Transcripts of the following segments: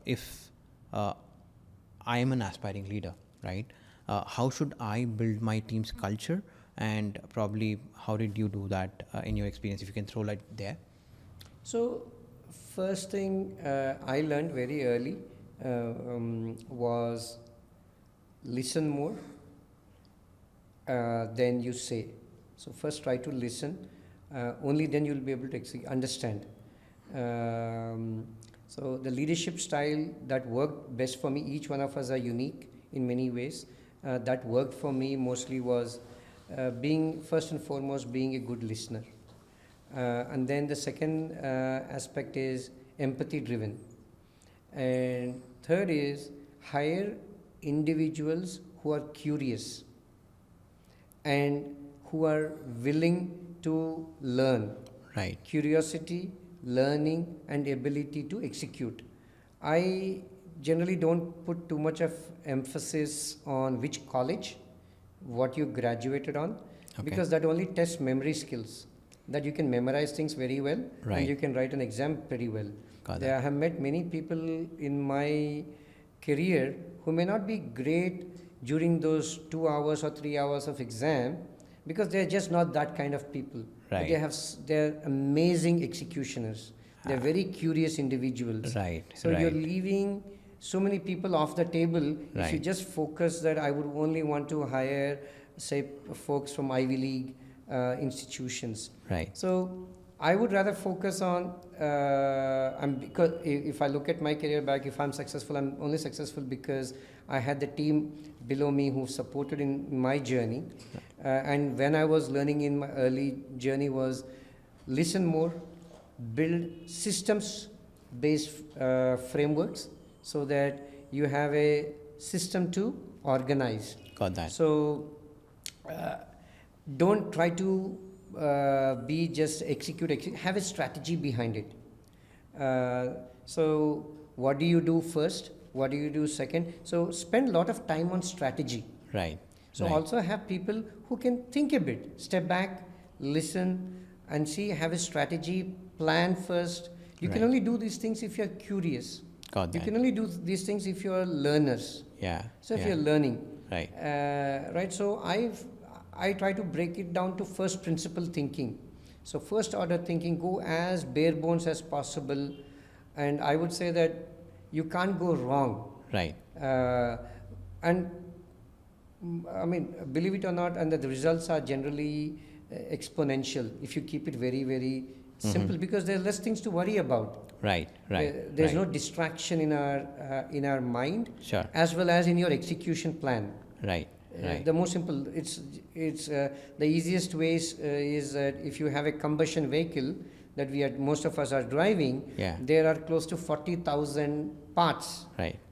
if I am an aspiring leader, right? How should I build my team's culture, and probably how did you do that in your experience? If you can throw light there. So, first thing I learned very early was listen more than you say. So, first try to listen, only then you will be able to understand. So, the leadership style that worked best for me, each one of us are unique in many ways. That worked for me mostly was being, first and foremost, being a good listener. And then the second aspect is empathy driven. And third is hire individuals who are curious and who are willing to learn. Right. Curiosity, learning, and ability to execute. I generally don't put too much of emphasis on which college, what you graduated on, because that only tests memory skills. That you can memorize things very well, and you can write an exam pretty well. I have met many people in my career who may not be great during those 2 hours or 3 hours of exam, because they're just not that kind of people. But they're amazing executioners. They're very curious individuals. So you're leaving so many people off the table if you just focus that I would only want to hire, say, folks from Ivy League institutions. So I would rather focus on, because if I look at my career back, if I'm successful, I'm only successful because I had the team below me who supported in my journey. And when I was learning in my early journey was listen more, build systems-based frameworks so that you have a system to organize. Got that. So don't try to be just execute, have a strategy behind it. So what do you do first? What do you do second? So spend a lot of time on strategy. So also have people who can think a bit, step back, listen, and see, have a strategy, plan first. You can only do these things if you're curious. You can only do these things if you're learners. So if you're learning. So I try to break it down to first principle thinking. So first order thinking, go as bare bones as possible. And I would say that you can't go wrong. And I mean, believe it or not, and the results are generally exponential if you keep it very, very simple, because there are less things to worry about. There's no distraction in our mind, as well as in your execution plan. The most simple, it's the easiest ways is that if you have a combustion vehicle that most of us are driving, there are close to 40,000 parts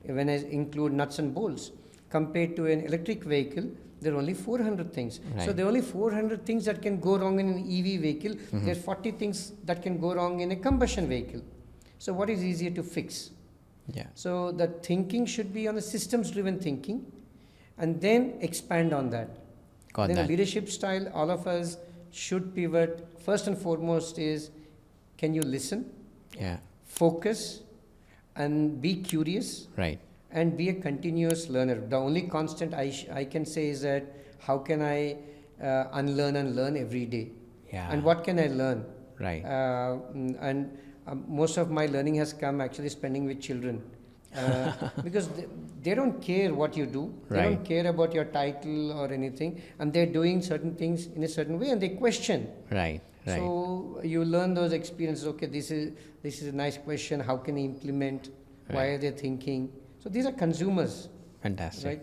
when I include nuts and bolts. Compared to an electric vehicle, there are only 400 things. So there are only 400 things that can go wrong in an EV vehicle. There are 40 things that can go wrong in a combustion vehicle. So what is easier to fix? So the thinking should be on a systems-driven thinking, and then expand on that. Then the leadership style, all of us should pivot. First and foremost is, can you listen? Focus, and be curious. And be a continuous learner. The only constant I can say is that how can I unlearn and learn every day? And what can I learn? And most of my learning has come actually spending with children. Because they don't care what you do. They don't care about your title or anything. And they're doing certain things in a certain way, and they question. So you learn those experiences. Okay, this is a nice question. How can I implement? Why are they thinking? So these are consumers. Fantastic.